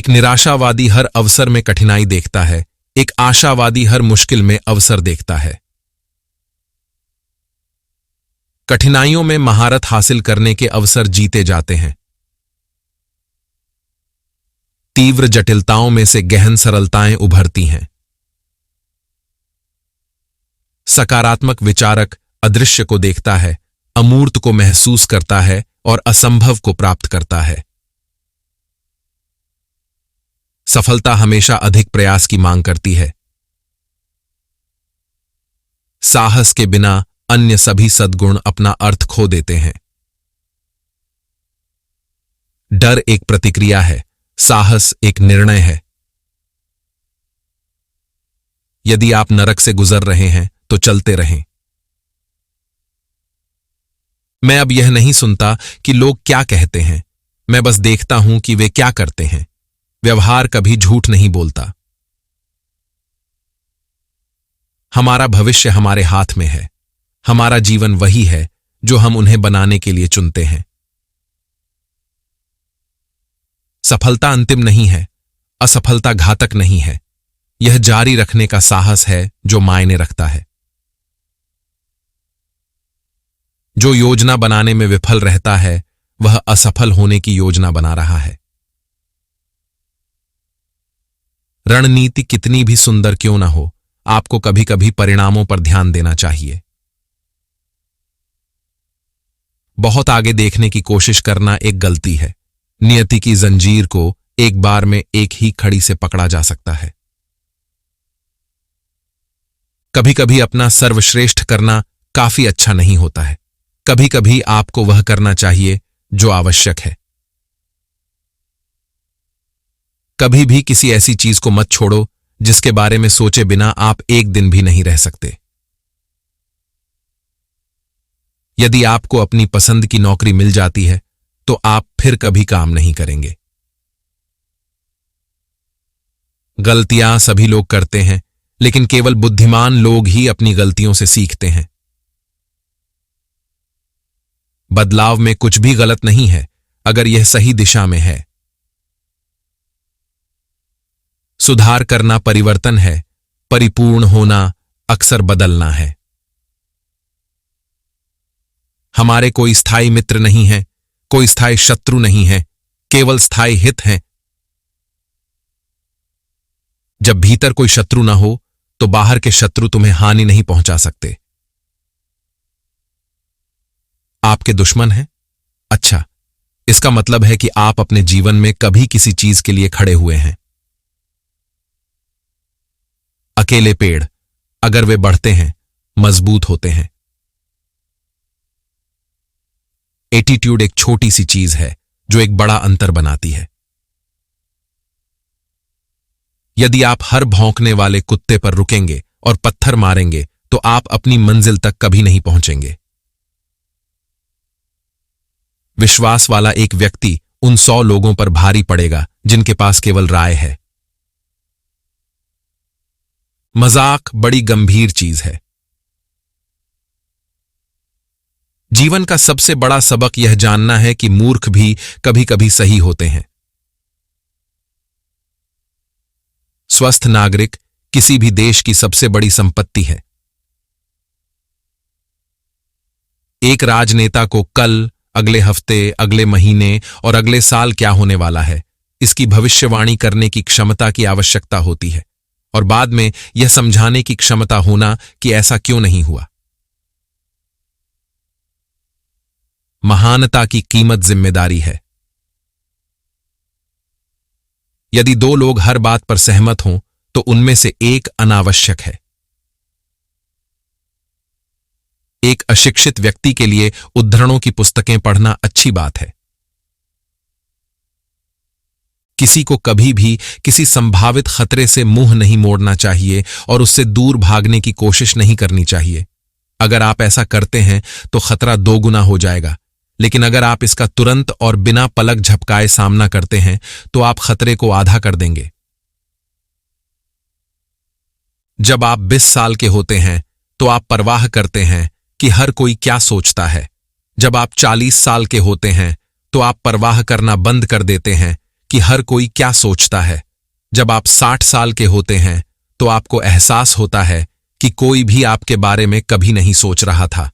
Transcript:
एक निराशावादी हर अवसर में कठिनाई देखता है, एक आशावादी हर मुश्किल में अवसर देखता है। कठिनाइयों में महारत हासिल करने के अवसर जीते जाते हैं। तीव्र जटिलताओं में से गहन सरलताएं उभरती हैं। सकारात्मक विचारक अदृश्य को देखता है, अमूर्त को महसूस करता है और असंभव को प्राप्त करता है। सफलता हमेशा अधिक प्रयास की मांग करती है। साहस के बिना अन्य सभी सद्गुण अपना अर्थ खो देते हैं। डर एक प्रतिक्रिया है, साहस एक निर्णय है। यदि आप नरक से गुजर रहे हैं तो चलते रहें। मैं अब यह नहीं सुनता कि लोग क्या कहते हैं, मैं बस देखता हूं कि वे क्या करते हैं। व्यवहार कभी झूठ नहीं बोलता। हमारा भविष्य हमारे हाथ में है। हमारा जीवन वही है जो हम उन्हें बनाने के लिए चुनते हैं। सफलता अंतिम नहीं है, असफलता घातक नहीं है। यह जारी रखने का साहस है जो मायने रखता है। जो योजना बनाने में विफल रहता है वह असफल होने की योजना बना रहा है। रणनीति कितनी भी सुंदर क्यों ना हो, आपको कभी कभी परिणामों पर ध्यान देना चाहिए। बहुत आगे देखने की कोशिश करना एक गलती है। नियति की जंजीर को एक बार में एक ही खड़ी से पकड़ा जा सकता है। कभी कभी अपना सर्वश्रेष्ठ करना काफी अच्छा नहीं होता है। कभी कभी आपको वह करना चाहिए जो आवश्यक है। कभी भी किसी ऐसी चीज को मत छोड़ो जिसके बारे में सोचे बिना आप एक दिन भी नहीं रह सकते। यदि आपको अपनी पसंद की नौकरी मिल जाती है तो आप फिर कभी काम नहीं करेंगे। गलतियां सभी लोग करते हैं, लेकिन केवल बुद्धिमान लोग ही अपनी गलतियों से सीखते हैं। बदलाव में कुछ भी गलत नहीं है अगर यह सही दिशा में है। सुधार करना परिवर्तन है, परिपूर्ण होना अक्सर बदलना है। हमारे कोई स्थायी मित्र नहीं है, कोई स्थायी शत्रु नहीं है, केवल स्थायी हित हैं। जब भीतर कोई शत्रु ना हो तो बाहर के शत्रु तुम्हें हानि नहीं पहुंचा सकते। आपके दुश्मन हैं? अच्छा, इसका मतलब है कि आप अपने जीवन में कभी किसी चीज के लिए खड़े हुए हैं। अकेले पेड़ अगर वे बढ़ते हैं, मजबूत होते हैं। एटीट्यूड एक छोटी सी चीज है जो एक बड़ा अंतर बनाती है। यदि आप हर भौंकने वाले कुत्ते पर रुकेंगे और पत्थर मारेंगे तो आप अपनी मंजिल तक कभी नहीं पहुंचेंगे। विश्वास वाला एक व्यक्ति उन 100 लोगों पर भारी पड़ेगा जिनके पास केवल राय है। मजाक बड़ी गंभीर चीज है। जीवन का सबसे बड़ा सबक यह जानना है कि मूर्ख भी कभी कभी सही होते हैं। स्वस्थ नागरिक किसी भी देश की सबसे बड़ी संपत्ति है। एक राजनेता को कल, अगले हफ्ते, अगले महीने और अगले साल क्या होने वाला है, इसकी भविष्यवाणी करने की क्षमता की आवश्यकता होती है और बाद में यह समझाने की क्षमता होना कि ऐसा क्यों नहीं हुआ। महानता की कीमत जिम्मेदारी है। यदि 2 लोग हर बात पर सहमत हों तो उनमें से एक अनावश्यक है। एक अशिक्षित व्यक्ति के लिए उद्धरणों की पुस्तकें पढ़ना अच्छी बात है। किसी को कभी भी किसी संभावित खतरे से मुंह नहीं मोड़ना चाहिए और उससे दूर भागने की कोशिश नहीं करनी चाहिए। अगर आप ऐसा करते हैं तो खतरा 2 गुना हो जाएगा, लेकिन अगर आप इसका तुरंत और बिना पलक झपकाए सामना करते हैं तो आप खतरे को आधा कर देंगे। जब आप 20 साल के होते हैं तो आप परवाह करते हैं कि हर कोई क्या सोचता है। जब आप 40 साल के होते हैं तो आप परवाह करना बंद कर देते हैं कि हर कोई क्या सोचता है। जब आप 60 साल के होते हैं तो आपको एहसास होता है कि कोई भी आपके बारे में कभी नहीं सोच रहा था।